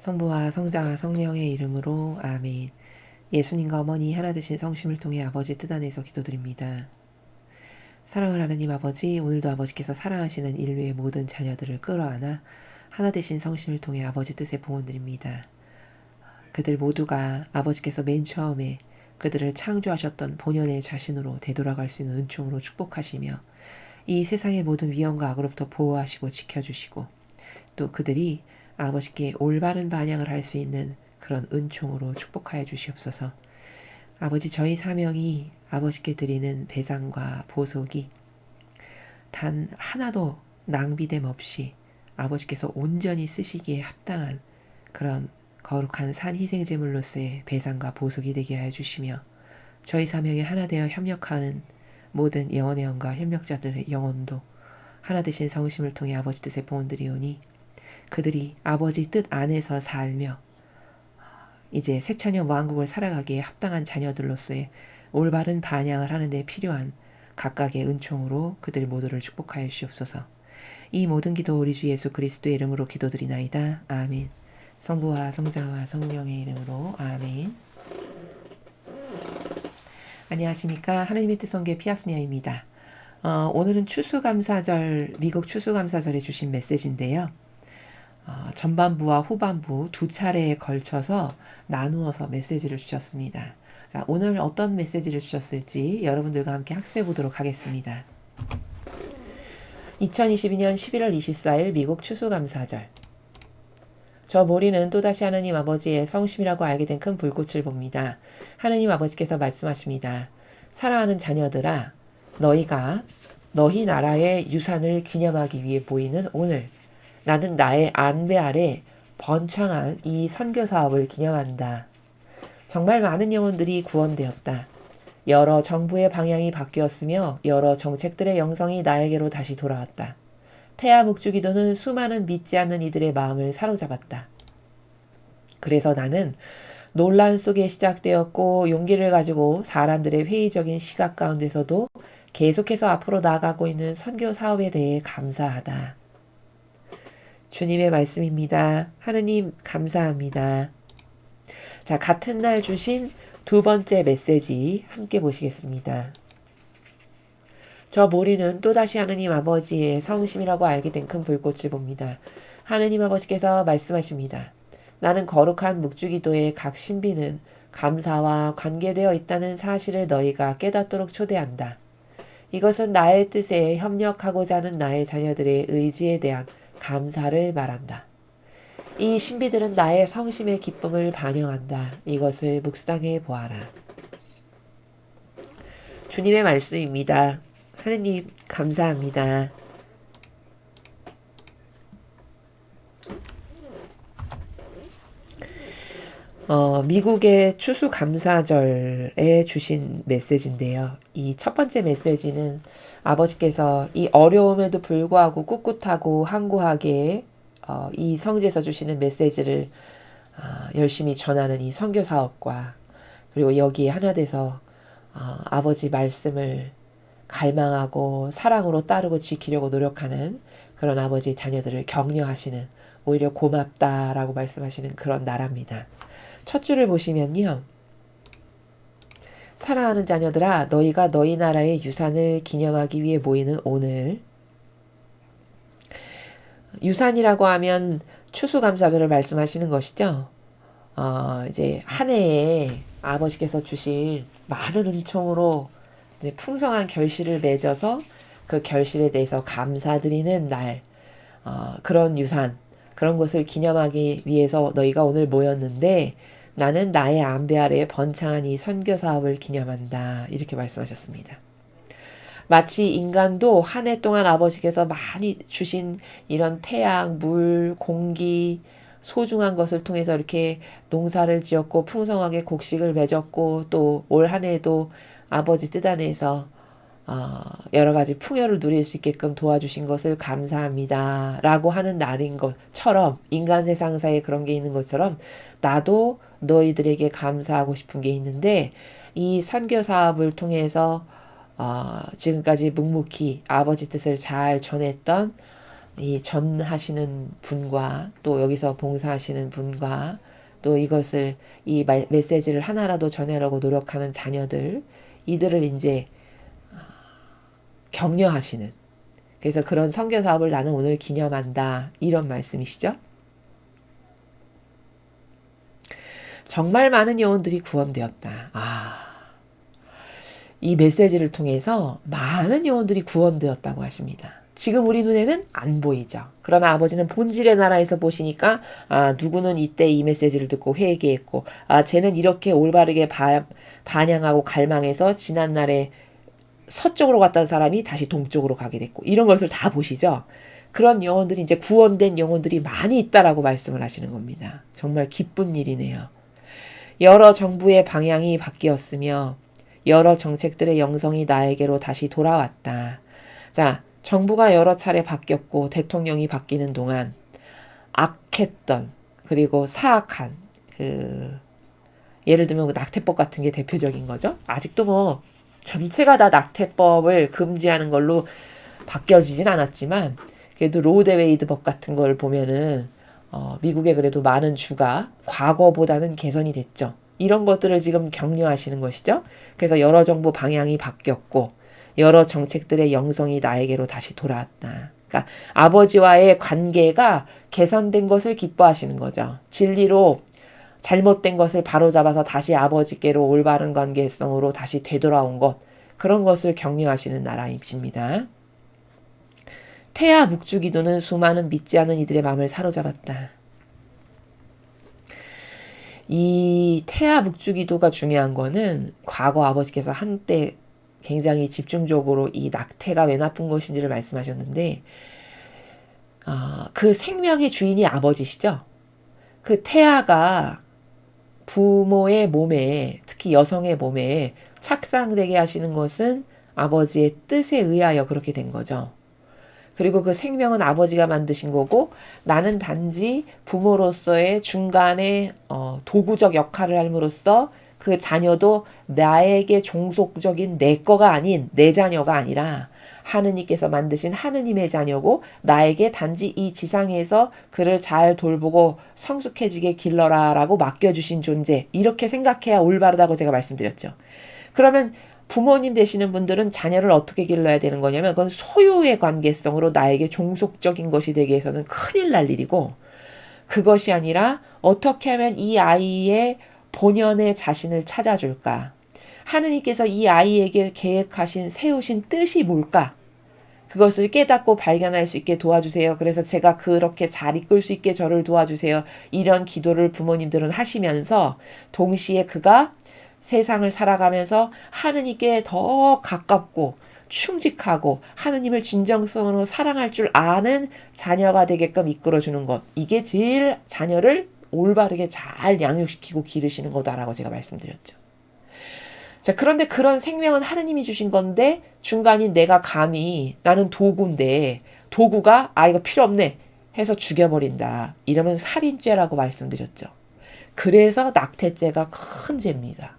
성부와 성자와 성령의 이름으로 아멘. 예수님과 어머니 하나 되신 성심을 통해 아버지 뜻 안에서 기도드립니다. 사랑을 하느님 아버지, 오늘도 아버지께서 사랑하시는 인류의 모든 자녀들을 끌어안아 하나 되신 성심을 통해 아버지 뜻에 봉헌드립니다. 그들 모두가 아버지께서 맨 처음에 그들을 창조하셨던 본연의 자신으로 되돌아갈 수 있는 은총으로 축복하시며 이 세상의 모든 위험과 악으로부터 보호하시고 지켜주시고 또 그들이 아버지께 올바른 반향을 할 수 있는 그런 은총으로 축복하여 주시옵소서. 아버지, 저희 사명이 아버지께 드리는 배상과 보속이 단 하나도 낭비됨 없이 아버지께서 온전히 쓰시기에 합당한 그런 거룩한 산 희생제물로서의 배상과 보속이 되게 하여 주시며 저희 사명에 하나 되어 협력하는 모든 영혼의 영과 협력자들의 영혼도 하나 되신 성심을 통해 아버지 뜻에 봉헌드리오니 그들이 아버지 뜻 안에서 살며 이제 새천년 왕국을 살아가기에 합당한 자녀들로서의 올바른 반향을 하는 데 필요한 각각의 은총으로 그들 모두를 축복하여 주시옵소서. 이 모든 기도 우리 주 예수 그리스도의 이름으로 기도드리나이다. 아멘. 성부와 성자와 성령의 이름으로 아멘. 안녕하십니까. 하느님의 뜻성교 피아소냐입니다. 오늘은 추수감사절, 미국 추수감사절에 주신 메시지인데요. 전반부와 후반부 두 차례에 걸쳐서 나누어서 메시지를 주셨습니다. 자, 오늘 어떤 메시지를 주셨을지 여러분들과 함께 학습해 보도록 하겠습니다. 2022년 11월 24일 미국 추수감사절. 저 모리는 또다시 하나님 아버지의 성심이라고 알게 된 큰 불꽃을 봅니다. 하나님 아버지께서 말씀하십니다. 사랑하는 자녀들아, 너희가 너희 나라의 유산을 기념하기 위해 모이는 오늘 나는 나의 안배 아래 번창한 이 선교 사업을 기념한다. 정말 많은 영혼들이 구원되었다. 여러 정부의 방향이 바뀌었으며 여러 정책들의 영성이 나에게로 다시 돌아왔다. 태아 묵주기도는 수많은 믿지 않는 이들의 마음을 사로잡았다. 그래서 나는 논란 속에 시작되었고 용기를 가지고 사람들의 회의적인 시각 가운데서도 계속해서 앞으로 나아가고 있는 선교 사업에 대해 감사하다. 주님의 말씀입니다. 하느님 감사합니다. 자, 같은 날 주신 두 번째 메시지 함께 보시겠습니다. 저 모리는 또다시 하느님 아버지의 성심이라고 알게 된 큰 불꽃을 봅니다. 하느님 아버지께서 말씀하십니다. 나는 거룩한 묵주기도의 각 신비는 감사와 관계되어 있다는 사실을 너희가 깨닫도록 초대한다. 이것은 나의 뜻에 협력하고자 하는 나의 자녀들의 의지에 대한 감사를 말한다. 이 신비들은 나의 성심의 기쁨을 반영한다. 이것을 묵상해 보아라. 주님의 말씀입니다. 하느님 감사합니다. 미국의 추수감사절에 주신 메시지인데요. 이 첫 번째 메시지는 아버지께서 이 어려움에도 불구하고 꿋꿋하고 항고하게 이 성지에서 주시는 메시지를 열심히 전하는 이 선교 사업과 그리고 여기에 하나 돼서 아버지 말씀을 갈망하고 사랑으로 따르고 지키려고 노력하는 그런 아버지 자녀들을 격려하시는 오히려 고맙다라고 말씀하시는 그런 나라입니다. 첫 줄을 보시면요. 사랑하는 자녀들아, 너희가 너희 나라의 유산을 기념하기 위해 모이는 오늘. 유산이라고 하면 추수감사절을 말씀하시는 것이죠. 이제 한 해에 아버지께서 주실 많은 은총으로 풍성한 결실을 맺어서 그 결실에 대해서 감사드리는 날, 그런 유산, 그런 것을 기념하기 위해서 너희가 오늘 모였는데 나는 나의 안배 아래 번창한 이 선교 사업을 기념한다. 이렇게 말씀하셨습니다. 마치 인간도 한 해 동안 아버지께서 많이 주신 이런 태양, 물, 공기, 소중한 것을 통해서 이렇게 농사를 지었고 풍성하게 곡식을 맺었고 또 올 한 해도 아버지 뜻 안에서 여러 가지 풍요를 누릴 수 있게끔 도와주신 것을 감사합니다. 라고 하는 날인 것처럼 인간 세상사에 그런 게 있는 것처럼 나도 너희들에게 감사하고 싶은 게 있는데 이 선교 사업을 통해서 지금까지 묵묵히 아버지 뜻을 잘 전했던 이 전하시는 분과 또 여기서 봉사하시는 분과 또 이것을 이 메시지를 하나라도 전하려고 노력하는 자녀들 이들을 이제 격려하시는 그래서 그런 선교 사업을 나는 오늘 기념한다 이런 말씀이시죠. 정말 많은 영혼들이 구원되었다. 이 메시지를 통해서 많은 영혼들이 구원되었다고 하십니다. 지금 우리 눈에는 안 보이죠. 그러나 아버지는 본질의 나라에서 보시니까 누구는 이때 이 메시지를 듣고 회개했고 쟤는 이렇게 올바르게 반향하고 갈망해서 지난날에 서쪽으로 갔던 사람이 다시 동쪽으로 가게 됐고 이런 것을 다 보시죠. 그런 영혼들이 이제 구원된 영혼들이 많이 있다라고 말씀을 하시는 겁니다. 정말 기쁜 일이네요. 여러 정부의 방향이 바뀌었으며 여러 정책들의 영성이 나에게로 다시 돌아왔다. 자, 정부가 여러 차례 바뀌었고 대통령이 바뀌는 동안 악했던 그리고 사악한 예를 들면 낙태법 같은 게 대표적인 거죠. 아직도 뭐 전체가 다 낙태법을 금지하는 걸로 바뀌어지진 않았지만 그래도 로데웨이드 법 같은 걸 보면은 미국에 그래도 많은 주가 과거보다는 개선이 됐죠. 이런 것들을 지금 격려하시는 것이죠. 그래서 여러 정부 방향이 바뀌었고 여러 정책들의 영성이 나에게로 다시 돌아왔다. 그러니까 아버지와의 관계가 개선된 것을 기뻐하시는 거죠. 진리로 잘못된 것을 바로잡아서 다시 아버지께로 올바른 관계성으로 다시 되돌아온 것 그런 것을 격려하시는 나라이십니다. 태아 묵주 기도는 수많은 믿지 않는 이들의 마음을 사로잡았다. 이 태아 묵주 기도가 중요한 거는 과거 아버지께서 한때 굉장히 집중적으로 이 낙태가 왜 나쁜 것인지를 말씀하셨는데 그 생명의 주인이 아버지시죠. 그 태아가 부모의 몸에 특히 여성의 몸에 착상되게 하시는 것은 아버지의 뜻에 의하여 그렇게 된 거죠. 그리고 그 생명은 아버지가 만드신 거고 나는 단지 부모로서의 중간에 도구적 역할을 함으로써 그 자녀도 나에게 종속적인 내 거가 아닌 내 자녀가 아니라 하느님께서 만드신 하느님의 자녀고 나에게 단지 이 지상에서 그를 잘 돌보고 성숙해지게 길러라 라고 맡겨주신 존재 이렇게 생각해야 올바르다고 제가 말씀드렸죠. 그러면 부모님 되시는 분들은 자녀를 어떻게 길러야 되는 거냐면 그건 소유의 관계성으로 나에게 종속적인 것이 되기 위해서는 큰일 날 일이고 그것이 아니라 어떻게 하면 이 아이의 본연의 자신을 찾아줄까? 하느님께서 이 아이에게 계획하신 세우신 뜻이 뭘까? 그것을 깨닫고 발견할 수 있게 도와주세요. 그래서 제가 그렇게 잘 이끌 수 있게 저를 도와주세요. 이런 기도를 부모님들은 하시면서 동시에 그가 세상을 살아가면서 하느님께 더 가깝고 충직하고 하느님을 진정성으로 사랑할 줄 아는 자녀가 되게끔 이끌어주는 것. 이게 제일 자녀를 올바르게 잘 양육시키고 기르시는 거다라고 제가 말씀드렸죠. 자, 그런데 그런 생명은 하느님이 주신 건데 중간인 내가 감히 나는 도구인데 도구가 이거 필요 없네 해서 죽여버린다. 이러면 살인죄라고 말씀드렸죠. 그래서 낙태죄가 큰 죄입니다.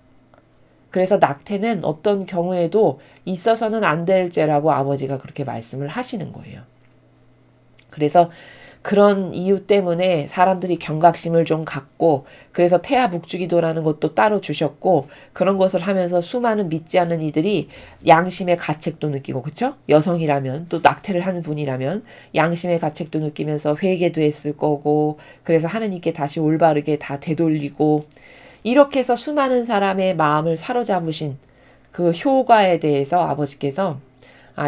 그래서 낙태는 어떤 경우에도 있어서는 안 될 죄라고 아버지가 그렇게 말씀을 하시는 거예요. 그래서 그런 이유 때문에 사람들이 경각심을 좀 갖고 그래서 태아 묵주기도라는 것도 따로 주셨고 그런 것을 하면서 수많은 믿지 않는 이들이 양심의 가책도 느끼고 그쵸? 여성이라면 또 낙태를 하는 분이라면 양심의 가책도 느끼면서 회개도 했을 거고 그래서 하느님께 다시 올바르게 다 되돌리고 이렇게 해서 수많은 사람의 마음을 사로잡으신 그 효과에 대해서 아버지께서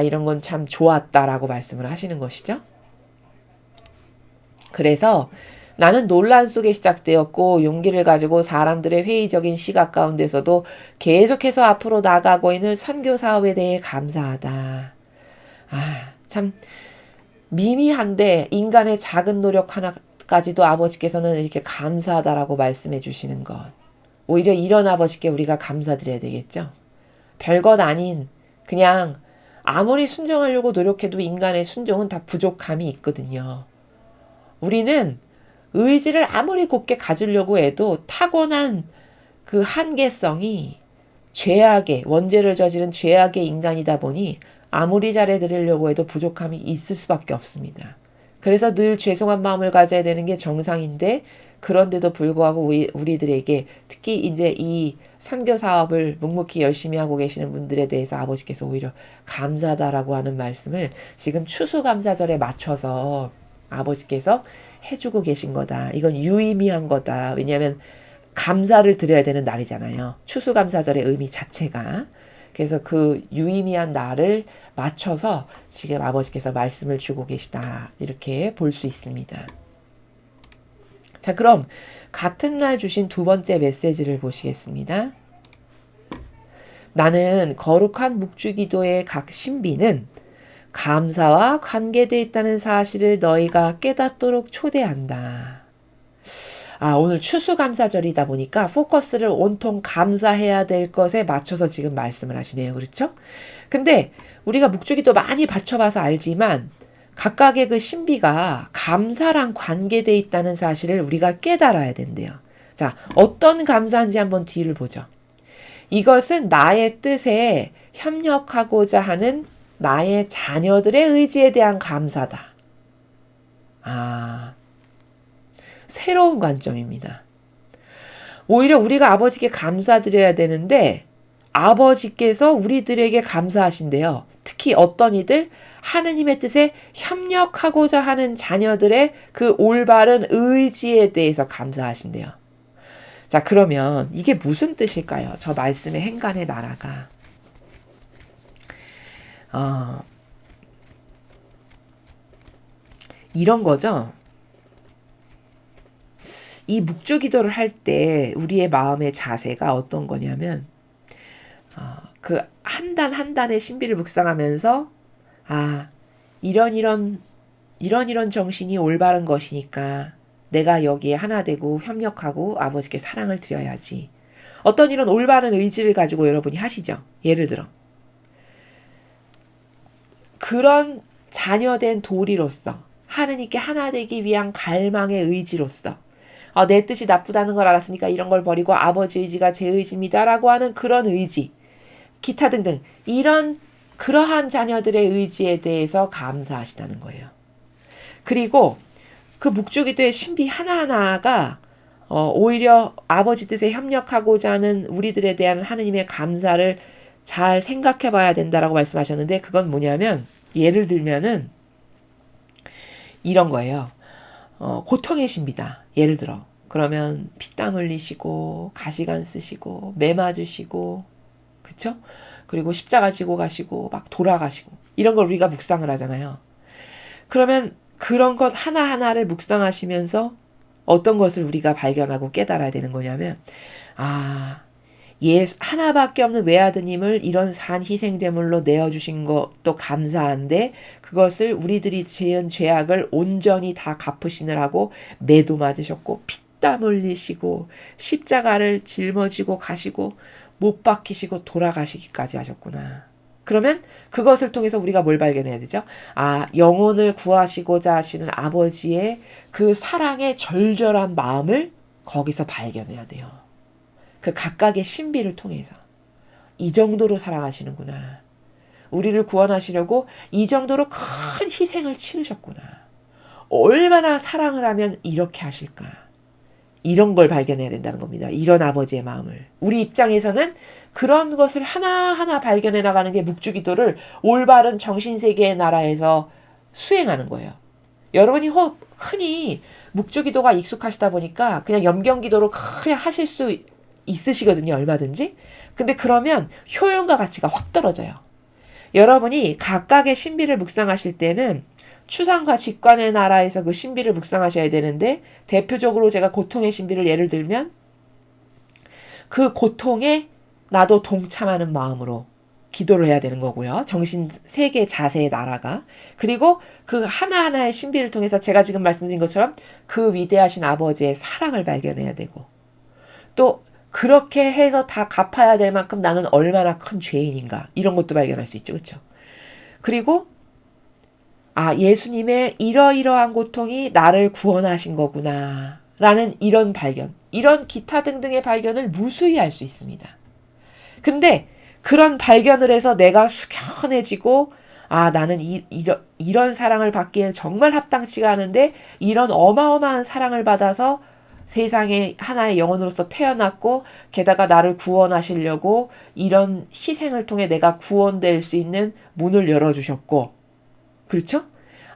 이런 건 참 좋았다라고 말씀을 하시는 것이죠. 그래서 나는 논란 속에 시작되었고 용기를 가지고 사람들의 회의적인 시각 가운데서도 계속해서 앞으로 나가고 있는 선교 사업에 대해 감사하다. 참 미미한데 인간의 작은 노력 하나까지도 아버지께서는 이렇게 감사하다라고 말씀해 주시는 것. 오히려 이런 아버지께 우리가 감사드려야 되겠죠. 별것 아닌 그냥 아무리 순종하려고 노력해도 인간의 순종은 다 부족함이 있거든요. 우리는 의지를 아무리 곱게 가지려고 해도 타고난 그 한계성이 죄악의 원죄를 저지른 죄악의 인간이다 보니 아무리 잘해드리려고 해도 부족함이 있을 수밖에 없습니다. 그래서 늘 죄송한 마음을 가져야 되는 게 정상인데 그런데도 불구하고 우리들에게 특히 이제 이 선교 사업을 묵묵히 열심히 하고 계시는 분들에 대해서 아버지께서 오히려 감사하다라고 하는 말씀을 지금 추수감사절에 맞춰서 아버지께서 해주고 계신 거다. 이건 유의미한 거다. 왜냐하면 감사를 드려야 되는 날이잖아요. 추수감사절의 의미 자체가. 그래서 그 유의미한 날을 맞춰서 지금 아버지께서 말씀을 주고 계시다. 이렇게 볼 수 있습니다. 자, 그럼 같은 날 주신 두 번째 메시지를 보시겠습니다. 나는 거룩한 묵주기도의 각 신비는 감사와 관계되어 있다는 사실을 너희가 깨닫도록 초대한다. 오늘 추수감사절이다 보니까 포커스를 온통 감사해야 될 것에 맞춰서 지금 말씀을 하시네요. 그렇죠? 근데 우리가 묵주기도 많이 바쳐봐서 알지만 각각의 그 신비가 감사랑 관계되어 있다는 사실을 우리가 깨달아야 된대요. 자, 어떤 감사인지 한번 뒤를 보죠. 이것은 나의 뜻에 협력하고자 하는 나의 자녀들의 의지에 대한 감사다. 새로운 관점입니다. 오히려 우리가 아버지께 감사드려야 되는데 아버지께서 우리들에게 감사하신대요. 특히 어떤 이들 하느님의 뜻에 협력하고자 하는 자녀들의 그 올바른 의지에 대해서 감사하신대요. 자, 그러면 이게 무슨 뜻일까요? 저 말씀의 행간의 나라가. 이런 거죠. 이 묵주기도를 할 때 우리의 마음의 자세가 어떤 거냐면 그 한 단 한 단의 신비를 묵상하면서 이런 정신이 올바른 것이니까 내가 여기에 하나 되고 협력하고 아버지께 사랑을 드려야지. 어떤 이런 올바른 의지를 가지고 여러분이 하시죠. 예를 들어 그런 자녀된 도리로서 하느님께 하나 되기 위한 갈망의 의지로서 내 뜻이 나쁘다는 걸 알았으니까 이런 걸 버리고 아버지 의지가 제 의지입니다라고 하는 그런 의지, 기타 등등 그러한 자녀들의 의지에 대해서 감사하시다는 거예요. 그리고 그 묵주기도의 신비 하나하나가 오히려 아버지 뜻에 협력하고자 하는 우리들에 대한 하느님의 감사를 잘 생각해 봐야 된다라고 말씀하셨는데 그건 뭐냐면 예를 들면은 이런 거예요. 고통의 신비다. 예를 들어 그러면 피땀 흘리시고 가시관 쓰시고 매 맞으시고 그쵸? 그리고 십자가 지고 가시고 막 돌아가시고 이런 걸 우리가 묵상을 하잖아요. 그러면 그런 것 하나하나를 묵상하시면서 어떤 것을 우리가 발견하고 깨달아야 되는 거냐면 하나밖에 없는 외아드님을 이런 산 희생제물로 내어주신 것도 감사한데 그것을 우리들이 지은 죄악을 온전히 다 갚으시느라고 매도 맞으셨고 피땀 흘리시고 십자가를 짊어지고 가시고 못 박히시고 돌아가시기까지 하셨구나. 그러면 그것을 통해서 우리가 뭘 발견해야 되죠? 영혼을 구하시고자 하시는 아버지의 그 사랑의 절절한 마음을 거기서 발견해야 돼요. 그 각각의 신비를 통해서 이 정도로 사랑하시는구나. 우리를 구원하시려고 이 정도로 큰 희생을 치르셨구나. 얼마나 사랑을 하면 이렇게 하실까. 이런 걸 발견해야 된다는 겁니다. 이런 아버지의 마음을. 우리 입장에서는 그런 것을 하나하나 발견해 나가는 게 묵주기도를 올바른 정신세계의 나라에서 수행하는 거예요. 여러분이 흔히 묵주기도가 익숙하시다 보니까 그냥 염경기도로 그냥 하실 수 있으시거든요. 얼마든지. 근데 그러면 효용과 가치가 확 떨어져요. 여러분이 각각의 신비를 묵상하실 때는 추상과 직관의 나라에서 그 신비를 묵상하셔야 되는데 대표적으로 제가 고통의 신비를 예를 들면 그 고통에 나도 동참하는 마음으로 기도를 해야 되는 거고요. 정신 세계 자세의 나라가. 그리고 그 하나하나의 신비를 통해서 제가 지금 말씀드린 것처럼 그 위대하신 아버지의 사랑을 발견해야 되고 또 그렇게 해서 다 갚아야 될 만큼 나는 얼마나 큰 죄인인가 이런 것도 발견할 수 있죠. 그렇죠? 그리고 예수님의 이러이러한 고통이 나를 구원하신 거구나 라는 이런 발견, 이런 기타 등등의 발견을 무수히 할 수 있습니다. 근데 그런 발견을 해서 내가 숙연해지고 아, 나는 이런 사랑을 받기에 정말 합당치가 않은데 이런 어마어마한 사랑을 받아서 세상에 하나의 영혼으로서 태어났고 게다가 나를 구원하시려고 이런 희생을 통해 내가 구원될 수 있는 문을 열어주셨고 그렇죠?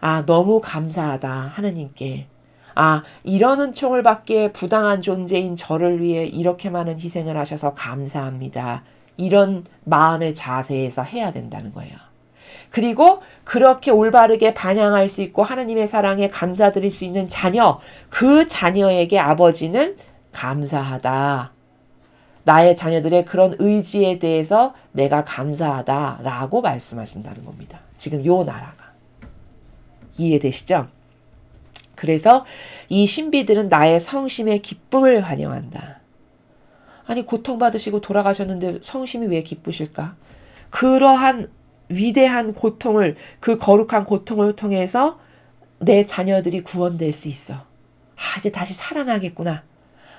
아, 너무 감사하다 하느님께. 아, 이런 은총을 받기에 부당한 존재인 저를 위해 이렇게 많은 희생을 하셔서 감사합니다. 이런 마음의 자세에서 해야 된다는 거예요. 그리고 그렇게 올바르게 반향할 수 있고 하나님의 사랑에 감사드릴 수 있는 자녀, 그 자녀에게 아버지는 감사하다. 나의 자녀들의 그런 의지에 대해서 내가 감사하다라고 말씀하신다는 겁니다. 지금 요 나라가. 이해되시죠? 그래서 이 신비들은 나의 성심의 기쁨을 환영한다. 아니 고통받으시고 돌아가셨는데 성심이 왜 기쁘실까? 그러한 위대한 고통을 그 거룩한 고통을 통해서 내 자녀들이 구원될 수 있어. 아 이제 다시 살아나겠구나.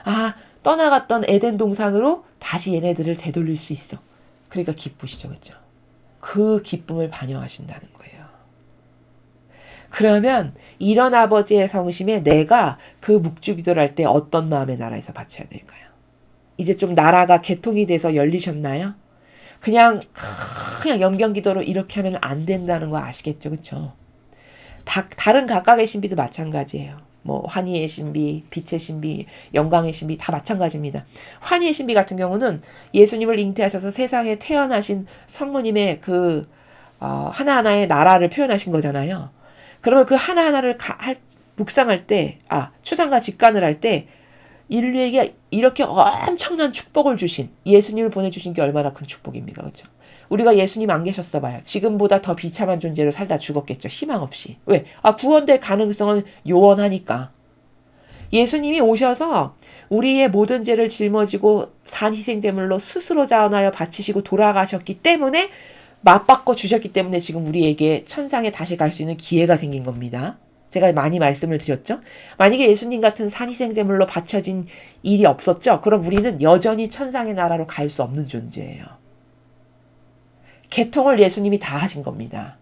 아 떠나갔던 에덴 동산으로 다시 얘네들을 되돌릴 수 있어. 그러니까 기쁘시죠. 그렇죠? 그 기쁨을 반영하신다는 거예요. 그러면 이런 아버지의 성심에 내가 그 묵주기도를 할 때 어떤 마음의 나라에서 바쳐야 될까요? 이제 좀 나라가 개통이 돼서 열리셨나요? 그냥 연경기도로 이렇게 하면 안 된다는 거 아시겠죠? 그렇죠? 다른 각각의 신비도 마찬가지예요. 뭐 환희의 신비, 빛의 신비, 영광의 신비 다 마찬가지입니다. 환희의 신비 같은 경우는 예수님을 잉태하셔서 세상에 태어나신 성모님의 그 하나하나의 나라를 표현하신 거잖아요. 그러면 그 하나하나를 묵상할 때, 추상과 직관을 할 때 인류에게 이렇게 엄청난 축복을 주신 예수님을 보내주신 게 얼마나 큰 축복입니까? 그렇죠? 우리가 예수님 안 계셨어 봐요. 지금보다 더 비참한 존재로 살다 죽었겠죠. 희망 없이. 왜? 구원될 가능성은 요원하니까. 예수님이 오셔서 우리의 모든 죄를 짊어지고 산 희생제물로 스스로 자원하여 바치시고 돌아가셨기 때문에 맞바꿔 주셨기 때문에 지금 우리에게 천상에 다시 갈 수 있는 기회가 생긴 겁니다. 제가 많이 말씀을 드렸죠. 만약에 예수님 같은 산희생제물로 바쳐진 일이 없었죠. 그럼 우리는 여전히 천상의 나라로 갈 수 없는 존재예요. 개통을 예수님이 다 하신 겁니다.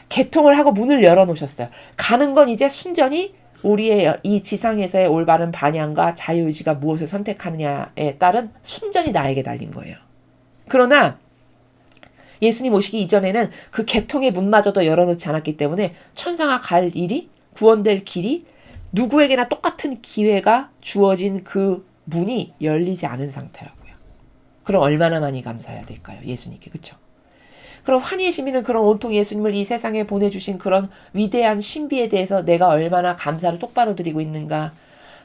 개통을 하고 문을 열어놓으셨어요. 가는 건 이제 순전히 우리의 이 지상에서의 올바른 반향과 자유의지가 무엇을 선택하느냐에 따른 순전히 나에게 달린 거예요. 그러나 예수님 오시기 이전에는 그 개통의 문마저도 열어놓지 않았기 때문에 천상아 갈 일이 구원될 길이 누구에게나 똑같은 기회가 주어진 그 문이 열리지 않은 상태라고요. 그럼 얼마나 많이 감사해야 될까요? 예수님께. 그렇죠? 그럼 환희의 시민은 그런 온통 예수님을 이 세상에 보내주신 그런 위대한 신비에 대해서 내가 얼마나 감사를 똑바로 드리고 있는가.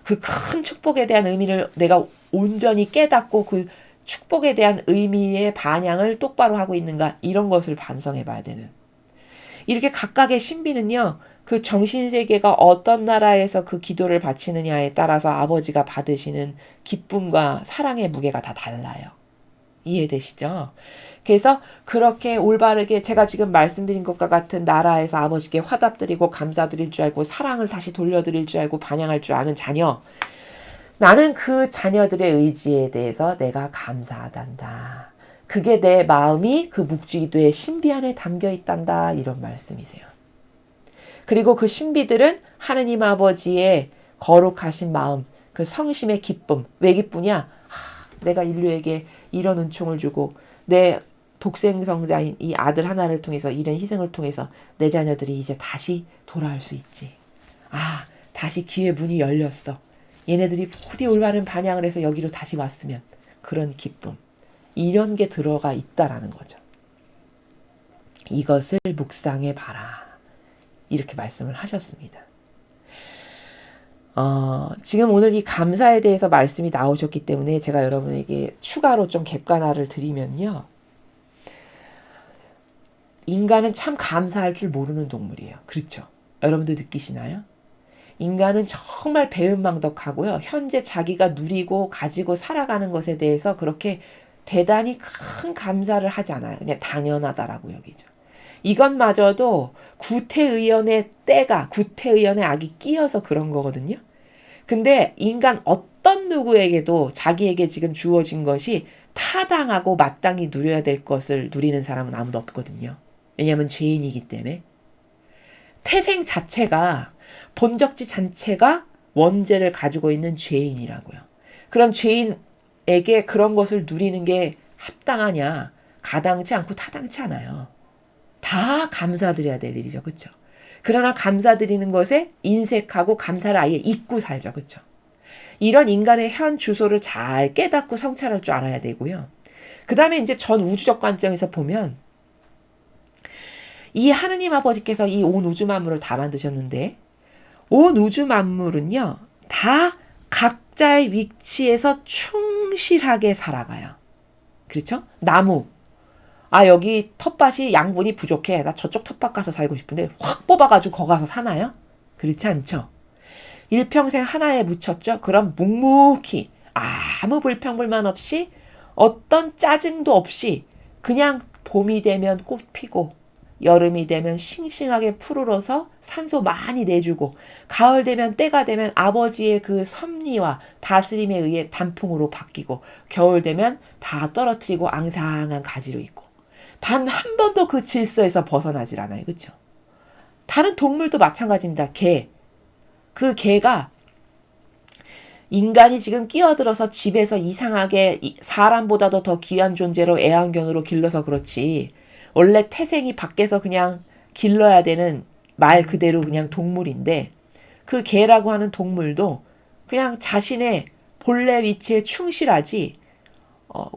그 큰 축복에 대한 의미를 내가 온전히 깨닫고 그 축복에 대한 의미의 반향을 똑바로 하고 있는가 이런 것을 반성해 봐야 되는. 이렇게 각각의 신비는요. 그 정신세계가 어떤 나라에서 그 기도를 바치느냐에 따라서 아버지가 받으시는 기쁨과 사랑의 무게가 다 달라요. 이해되시죠? 그래서 그렇게 올바르게 제가 지금 말씀드린 것과 같은 나라에서 아버지께 화답드리고 감사드릴 줄 알고 사랑을 다시 돌려드릴 줄 알고 반향할 줄 아는 자녀. 나는 그 자녀들의 의지에 대해서 내가 감사하단다. 그게 내 마음이 그 묵주기도의 신비 안에 담겨 있단다. 이런 말씀이세요. 그리고 그 신비들은 하느님 아버지의 거룩하신 마음, 그 성심의 기쁨. 왜 기쁘냐? 내가 인류에게 이런 은총을 주고 내 독생성자인 이 아들 하나를 통해서 이런 희생을 통해서 내 자녀들이 이제 다시 돌아올 수 있지. 다시 기회 문이 열렸어. 얘네들이 부디 올바른 반향을 해서 여기로 다시 왔으면 그런 기쁨. 이런 게 들어가 있다라는 거죠. 이것을 묵상해 봐라. 이렇게 말씀을 하셨습니다. 지금 오늘 이 감사에 대해서 말씀이 나오셨기 때문에 제가 여러분에게 추가로 좀 객관화를 드리면요. 인간은 참 감사할 줄 모르는 동물이에요. 그렇죠? 여러분들 느끼시나요? 인간은 정말 배은망덕하고요. 현재 자기가 누리고 가지고 살아가는 것에 대해서 그렇게 대단히 큰 감사를 하지 않아요. 그냥 당연하다라고 여기죠. 이것마저도 구태의연의 구태의연의 악이 끼어서 그런 거거든요. 근데 인간 어떤 누구에게도 자기에게 지금 주어진 것이 타당하고 마땅히 누려야 될 것을 누리는 사람은 아무도 없거든요. 왜냐하면 죄인이기 때문에. 태생 자체가, 본적지 자체가 원죄를 가지고 있는 죄인이라고요. 그럼 죄인에게 그런 것을 누리는 게 합당하냐? 가당치 않고 타당치 않아요. 다 감사드려야 될 일이죠. 그렇죠? 그러나 감사드리는 것에 인색하고 감사를 아예 잊고 살죠. 그렇죠? 이런 인간의 현 주소를 잘 깨닫고 성찰할 줄 알아야 되고요. 그 다음에 이제 전 우주적 관점에서 보면 이 하느님 아버지께서 이 온 우주 만물을 다 만드셨는데 온 우주 만물은요. 다 각자의 위치에서 충실하게 살아가요. 그렇죠? 나무. 여기 텃밭이 양분이 부족해. 나 저쪽 텃밭 가서 살고 싶은데 확 뽑아가지고 거기 가서 사나요? 그렇지 않죠. 일평생 하나에 묻혔죠. 그럼 묵묵히 아무 불평불만 없이 어떤 짜증도 없이 그냥 봄이 되면 꽃 피고 여름이 되면 싱싱하게 푸르러서 산소 많이 내주고 가을 되면 때가 되면 아버지의 그 섭리와 다스림에 의해 단풍으로 바뀌고 겨울 되면 다 떨어뜨리고 앙상한 가지로 있고 단 한 번도 그 질서에서 벗어나질 않아요. 그렇죠? 다른 동물도 마찬가지입니다. 개. 그 개가 인간이 지금 끼어들어서 집에서 이상하게 사람보다도 더 귀한 존재로 애완견으로 길러서 그렇지 원래 태생이 밖에서 그냥 길러야 되는 말 그대로 그냥 동물인데 그 개라고 하는 동물도 그냥 자신의 본래 위치에 충실하지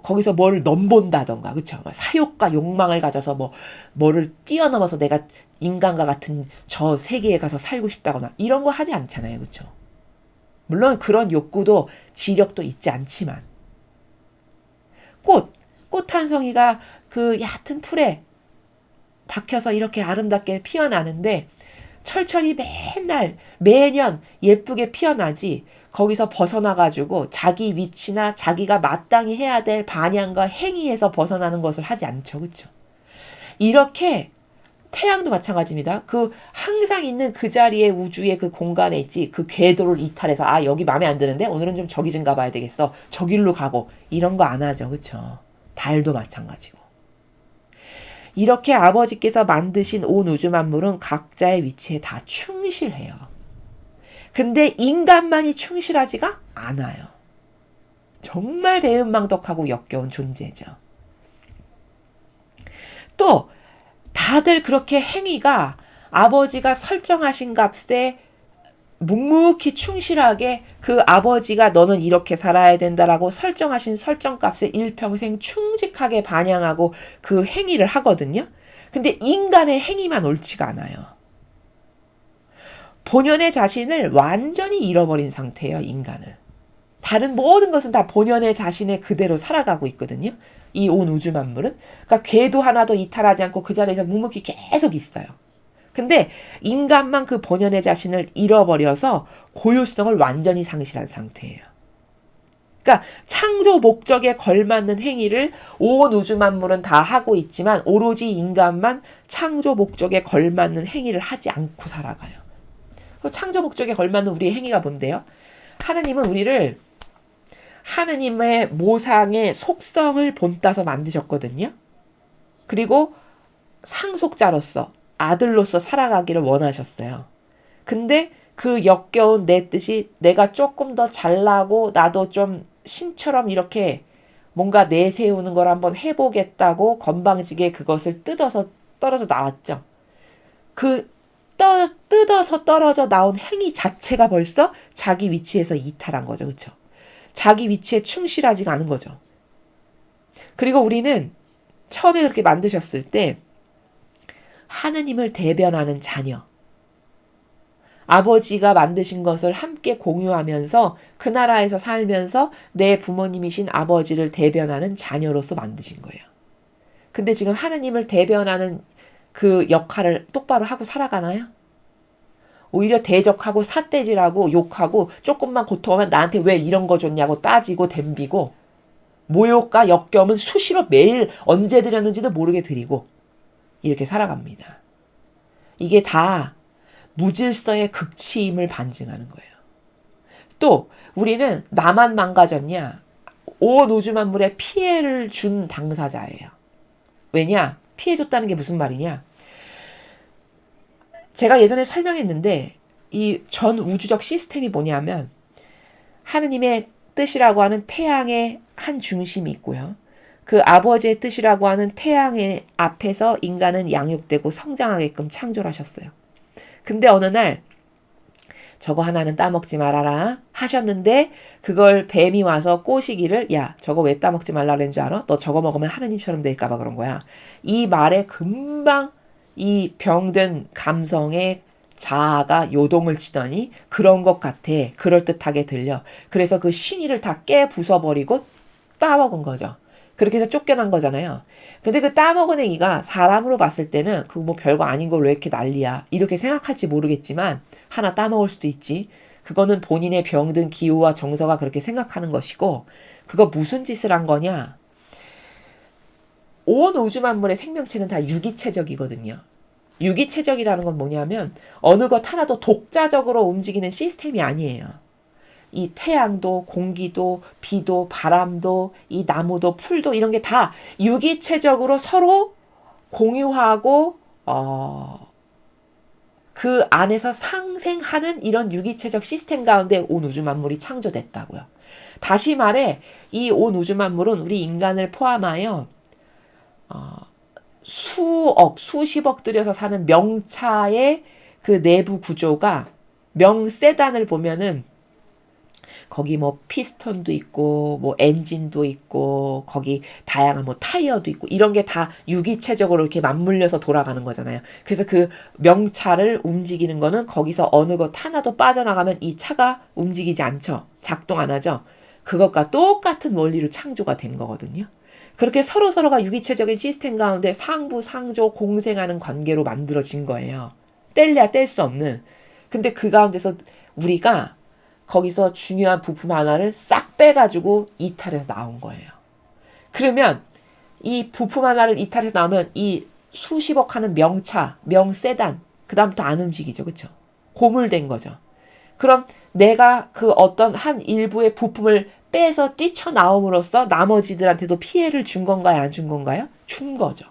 거기서 뭐를 넘본다던가 그렇죠? 사욕과 욕망을 가져서 뭐를 뛰어넘어서 내가 인간과 같은 저 세계에 가서 살고 싶다거나 이런 거 하지 않잖아요. 그렇죠? 물론 그런 욕구도 지력도 있지 않지만 꽃 한 송이가 그 얕은 풀에 박혀서 이렇게 아름답게 피어나는데 철철이 매년 예쁘게 피어나지 거기서 벗어나가지고 자기 위치나 자기가 마땅히 해야 될 반향과 행위에서 벗어나는 것을 하지 않죠. 그렇죠? 이렇게 태양도 마찬가지입니다. 그 항상 있는 그 자리에 우주의 그 공간에 있지 그 궤도를 이탈해서 여기 마음에 안 드는데 오늘은 좀 저기 좀 가봐야 되겠어. 저길로 가고 이런 거 안 하죠. 그렇죠? 달도 마찬가지고. 이렇게 아버지께서 만드신 온 우주 만물은 각자의 위치에 다 충실해요. 근데 인간만이 충실하지가 않아요. 정말 배은망덕하고 역겨운 존재죠. 또 다들 그렇게 행위가 아버지가 설정하신 값에 묵묵히 충실하게 그 아버지가 너는 이렇게 살아야 된다라고 설정하신 설정값에 일평생 충직하게 반영하고 그 행위를 하거든요. 근데 인간의 행위만 옳지가 않아요. 본연의 자신을 완전히 잃어버린 상태예요. 인간은. 다른 모든 것은 다 본연의 자신의 그대로 살아가고 있거든요. 이 온 우주 만물은. 그러니까 궤도 하나도 이탈하지 않고 그 자리에서 묵묵히 계속 있어요. 근데 인간만 그 본연의 자신을 잃어버려서 고유성을 완전히 상실한 상태예요. 그러니까 창조 목적에 걸맞는 행위를 온 우주 만물은 다 하고 있지만 오로지 인간만 창조 목적에 걸맞는 행위를 하지 않고 살아가요. 창조 목적에 걸맞는 우리의 행위가 뭔데요? 하느님은 우리를 하느님의 모상의 속성을 본따서 만드셨거든요. 그리고 상속자로서 아들로서 살아가기를 원하셨어요. 근데 그 역겨운 내 뜻이 내가 조금 더 잘나고 나도 좀 신처럼 이렇게 뭔가 내세우는 걸 한번 해보겠다고 건방지게 그것을 뜯어서 떨어져 나왔죠. 그 뜯어서 떨어져 나온 행위 자체가 벌써 자기 위치에서 이탈한 거죠. 그렇죠? 자기 위치에 충실하지가 않은 거죠. 그리고 우리는 처음에 그렇게 만드셨을 때 하느님을 대변하는 자녀. 아버지가 만드신 것을 함께 공유하면서 그 나라에서 살면서 내 부모님이신 아버지를 대변하는 자녀로서 만드신 거예요. 근데 지금 하느님을 대변하는 그 역할을 똑바로 하고 살아가나요? 오히려 대적하고 삿대질하고 욕하고 조금만 고통하면 나한테 왜 이런 거 줬냐고 따지고 덤비고 모욕과 역겨움은 수시로 매일 언제 드렸는지도 모르게 드리고 이렇게 살아갑니다. 이게 다 무질서의 극치임을 반증하는 거예요. 또 우리는 나만 망가졌냐? 온 우주 만물에 피해를 준 당사자예요. 왜냐? 피해 줬다는 게 무슨 말이냐? 제가 예전에 설명했는데 이 전 우주적 시스템이 뭐냐면 하느님의 뜻이라고 하는 태양의 한 중심이 있고요. 그 아버지의 뜻이라고 하는 태양의 앞에서 인간은 양육되고 성장하게끔 창조를 하셨어요. 근데 어느 날 저거 하나는 따먹지 말아라 하셨는데 그걸 뱀이 와서 꼬시기를 야 저거 왜 따먹지 말라 그랬는 줄 알아? 너 저거 먹으면 하느님처럼 될까봐 그런 거야. 이 말에 금방 이 병든 감성의 자아가 요동을 치더니 그런 것 같아. 그럴듯하게 들려. 그래서 그 신의를 다 깨 부숴버리고 따먹은 거죠. 그렇게 해서 쫓겨난 거잖아요. 근데 그 따먹은 애기가 사람으로 봤을 때는 그거 뭐 별거 아닌 걸 왜 이렇게 난리야. 이렇게 생각할지 모르겠지만 하나 따먹을 수도 있지. 그거는 본인의 병든 기호와 정서가 그렇게 생각하는 것이고 그거 무슨 짓을 한 거냐. 온 우주 만물의 생명체는 다 유기체적이거든요. 유기체적이라는 건 뭐냐면 어느 것 하나도 독자적으로 움직이는 시스템이 아니에요. 이 태양도 공기도 비도 바람도 이 나무도 풀도 이런 게 다 유기체적으로 서로 공유하고 그 안에서 상생하는 이런 유기체적 시스템 가운데 온 우주 만물이 창조됐다고요. 다시 말해 이 온 우주 만물은 우리 인간을 포함하여 수억, 수십억 들여서 사는 명차의 그 내부 구조가 명세단을 보면은 거기 뭐 피스톤도 있고 뭐 엔진도 있고 거기 다양한 뭐 타이어도 있고 이런 게 다 유기체적으로 이렇게 맞물려서 돌아가는 거잖아요. 그래서 그 명차를 움직이는 거는 거기서 어느 것 하나도 빠져나가면 이 차가 움직이지 않죠. 작동 안 하죠. 그것과 똑같은 원리로 창조가 된 거거든요. 그렇게 서로서로가 유기체적인 시스템 가운데 상부, 상조, 공생하는 관계로 만들어진 거예요. 뗄래야 뗄 수 없는. 근데 그 가운데서 우리가 거기서 중요한 부품 하나를 싹 빼가지고 이탈해서 나온 거예요. 그러면 이 부품 하나를 이탈해서 나오면 이 수십억 하는 명차, 명세단, 그 다음부터 안 움직이죠. 그렇죠? 고물된 거죠. 그럼 내가 그 어떤 한 일부의 부품을 빼서 뛰쳐나옴으로써 나머지들한테도 피해를 준 건가요? 안 준 건가요? 준 거죠.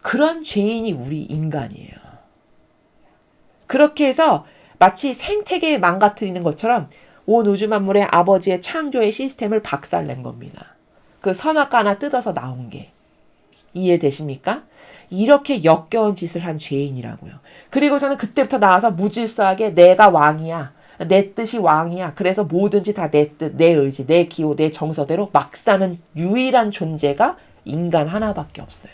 그런 죄인이 우리 인간이에요. 그렇게 해서 마치 생태계에 망가뜨리는 것처럼 온 우주 만물의 아버지의 창조의 시스템을 박살낸 겁니다. 그 선악과 하나 뜯어서 나온 게. 이해되십니까? 이렇게 역겨운 짓을 한 죄인이라고요. 그리고서는 그때부터 나와서 무질서하게 내가 왕이야. 내 뜻이 왕이야. 그래서 뭐든지 다 내 뜻, 내 의지, 내 기호, 내 정서대로 막 사는 유일한 존재가 인간 하나밖에 없어요.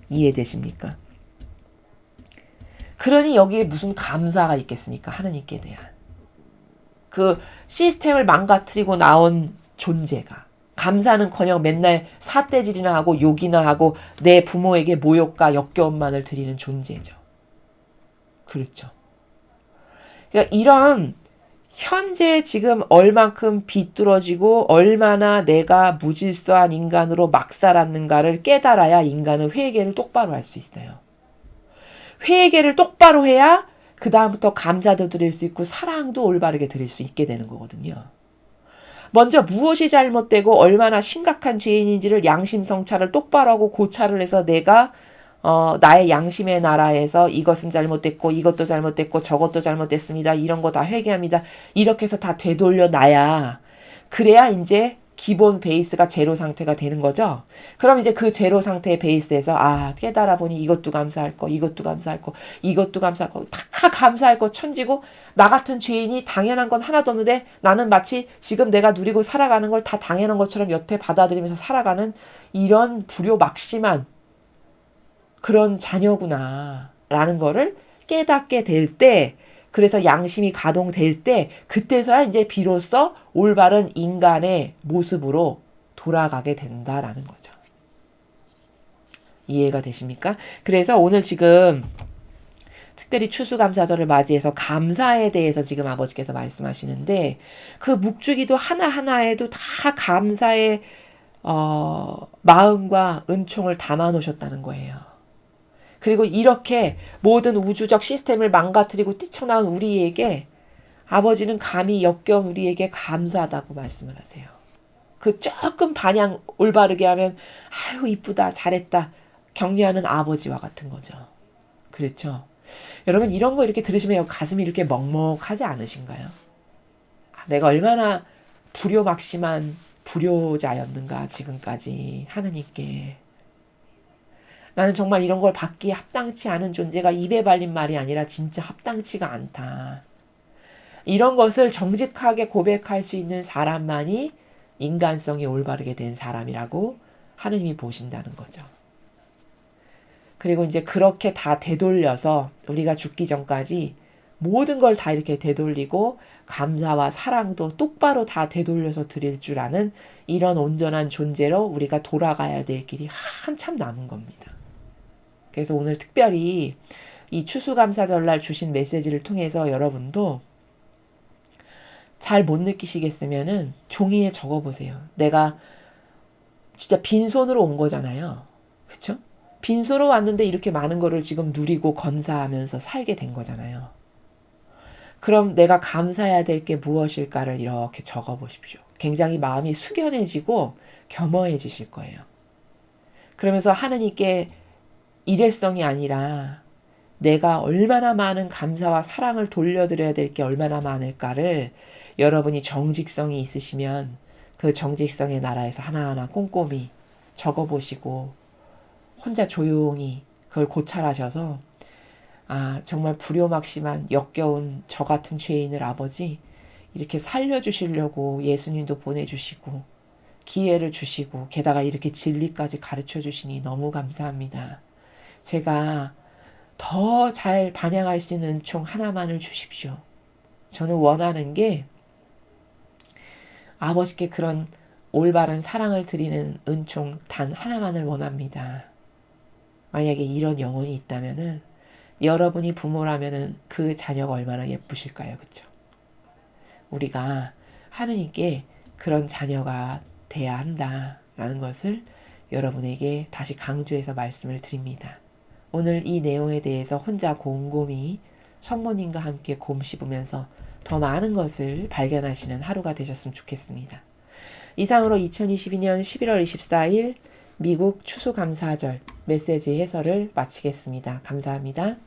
이해되십니까? 그러니 여기에 무슨 감사가 있겠습니까? 하느님께 대한. 그 시스템을 망가뜨리고 나온 존재가. 감사는커녕 맨날 삿대질이나 하고 욕이나 하고 내 부모에게 모욕과 역겨움만을 드리는 존재죠. 그렇죠. 그러니까 이런 현재 지금 얼만큼 비뚤어지고 얼마나 내가 무질서한 인간으로 막 살았는가를 깨달아야 인간은 회개를 똑바로 할 수 있어요. 회개를 똑바로 해야 그 다음부터 감사도 드릴 수 있고 사랑도 올바르게 드릴 수 있게 되는 거거든요. 먼저 무엇이 잘못되고 얼마나 심각한 죄인인지를 양심 성찰을 똑바로 하고 고찰을 해서 내가 나의 양심의 나라에서 이것은 잘못됐고 이것도 잘못됐고 저것도 잘못됐습니다. 이런 거 다 회개합니다. 이렇게 해서 다 되돌려 놔야 그래야 이제 기본 베이스가 제로 상태가 되는 거죠. 그럼 이제 그 제로 상태의 베이스에서 깨달아 보니 이것도 감사할 거, 이것도 감사할 거, 이것도 감사할 거, 다 감사할 거 천지고 나 같은 죄인이 당연한 건 하나도 없는데 나는 마치 지금 내가 누리고 살아가는 걸 다 당연한 것처럼 여태 받아들이면서 살아가는 이런 불효막심한 그런 자녀구나 라는 거를 깨닫게 될 때 그래서 양심이 가동될 때 그때서야 이제 비로소 올바른 인간의 모습으로 돌아가게 된다라는 거죠. 이해가 되십니까? 그래서 오늘 지금 특별히 추수감사절을 맞이해서 감사에 대해서 지금 아버지께서 말씀하시는데 그 묵주기도 하나하나에도 다 감사의 마음과 은총을 담아 놓으셨다는 거예요. 그리고 이렇게 모든 우주적 시스템을 망가뜨리고 뛰쳐나온 우리에게 아버지는 감히 역겨운 우리에게 감사하다고 말씀을 하세요. 그 조금 반향 올바르게 하면 아유 이쁘다 잘했다 격려하는 아버지와 같은 거죠. 그렇죠? 여러분 이런 거 이렇게 들으시면 가슴이 이렇게 먹먹하지 않으신가요? 내가 얼마나 불효막심한 불효자였는가 지금까지 하느님께. 나는 정말 이런 걸 받기에 합당치 않은 존재가 입에 발린 말이 아니라 진짜 합당치가 않다. 이런 것을 정직하게 고백할 수 있는 사람만이 인간성이 올바르게 된 사람이라고 하느님이 보신다는 거죠. 그리고 이제 그렇게 다 되돌려서 우리가 죽기 전까지 모든 걸 다 이렇게 되돌리고 감사와 사랑도 똑바로 다 되돌려서 드릴 줄 아는 이런 온전한 존재로 우리가 돌아가야 될 길이 한참 남은 겁니다. 그래서 오늘 특별히 이 추수감사절날 주신 메시지를 통해서 여러분도 잘 못 느끼시겠으면은 종이에 적어보세요. 내가 진짜 빈손으로 온 거잖아요. 그쵸? 빈손으로 왔는데 이렇게 많은 거를 지금 누리고 건사하면서 살게 된 거잖아요. 그럼 내가 감사해야 될 게 무엇일까를 이렇게 적어보십시오. 굉장히 마음이 숙연해지고 겸허해지실 거예요. 그러면서 하느님께 일회성이 아니라 내가 얼마나 많은 감사와 사랑을 돌려드려야 될 게 얼마나 많을까를 여러분이 정직성이 있으시면 그 정직성의 나라에서 하나하나 꼼꼼히 적어보시고 혼자 조용히 그걸 고찰하셔서 정말 불효막심한 역겨운 저 같은 죄인을 아버지 이렇게 살려주시려고 예수님도 보내주시고 기회를 주시고 게다가 이렇게 진리까지 가르쳐 주시니 너무 감사합니다. 제가 더 잘 반향할 수 있는 은총 하나만을 주십시오. 저는 원하는 게 아버지께 그런 올바른 사랑을 드리는 은총 단 하나만을 원합니다. 만약에 이런 영혼이 있다면은 여러분이 부모라면은 그 자녀가 얼마나 예쁘실까요? 그렇죠? 우리가 하느님께 그런 자녀가 돼야 한다라는 것을 여러분에게 다시 강조해서 말씀을 드립니다. 오늘 이 내용에 대해서 혼자 곰곰이 성모님과 함께 곰 씹으면서 더 많은 것을 발견하시는 하루가 되셨으면 좋겠습니다. 이상으로 2022년 11월 24일 미국 추수감사절 메시지 해설을 마치겠습니다. 감사합니다.